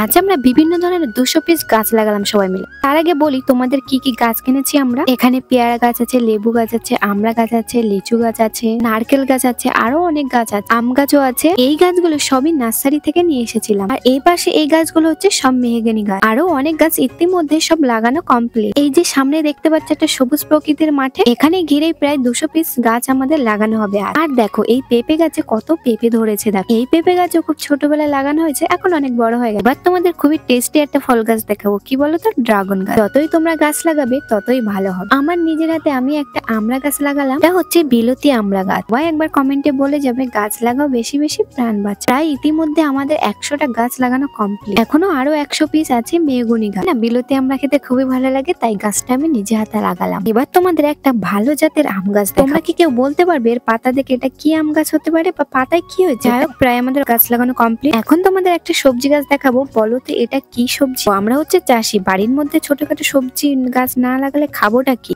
আজ আমরা বিভিন্ন ধরনের 200 পিস গাছ লাগালাম সবাই মিলে। তার আগে বলি তোমাদের কি কি গাছ কিনেছি আমরা। এখানে পেয়ারা গাছ আছে, লেবু গাছ আছে, আমড়া গাছ আছে, লিচু গাছ আছে, নারকেল গাছ আছে, আরো অনেক গাছ আছে, আম গাছও আছে। এই গাছগুলো সবই নার্সারি থেকে নিয়ে এসেছিলাম। আর এই পাশে এই গাছগুলো হচ্ছে সব মেহগনি গাছ। আরো অনেক গাছ ইতিমধ্যে সব লাগানো কমপ্লিট। এই যে সামনে দেখতে পাচ্ছ একটা সবুজ প্রকৃতির মাঠে, এখানে ঘিরেই প্রায় 200 পিস গাছ আমাদের লাগানো হবে। আর দেখো এই পেঁপে গাছে কত পেঁপে ধরেছে। দেখো এই পেঁপে গাছও খুব ছোটবেলায় লাগানো হয়েছে, এখন অনেক বড় হয়ে গেছে। তোমাদের খুবই টেস্টি একটা ফল গাছ দেখাবো, কি বলতো, ড্রাগন গাছ। যতই তোমরা গাছ লাগাবে ততই ভালো হবে। আমার নিজের হাতে আমি একটা আমড়া গাছ লাগালাম, এটা হচ্ছে বিলতি আমড়া গাছ। সবাই একবার কমেন্টে বলে যাবে গাছ লাগাও, বেশি বেশি প্রাণ বাঁচাও। তাই ইতিমধ্যে আমাদের 100টা গাছ লাগানো কমপ্লিট। এখনো আরো 100 পিস আছে মেহগনি গাছ। না, বিলতি আমড়া খেতে খুবই ভালো লাগে, তাই গাছটা আমি নিজে হাতে লাগালাম। এবার তোমাদের একটা ভালো জাতের আম গাছ, তোমরা কি কেউ বলতে পারবে এর পাতা দেখে এটা কি আম গাছ হতে পারে বা পাতায় কি হয়েছে? প্রায় আমাদের গাছ লাগানো কমপ্লিট। এখন তোমাদের একটা সবজি গাছ দেখাবো, বলো তো এটা কি সবজি? আমরা হচ্ছে চাষি, বাড়ির মধ্যে ছোটখাটো সবজি গাছ না লাগালে খাবোটা কি?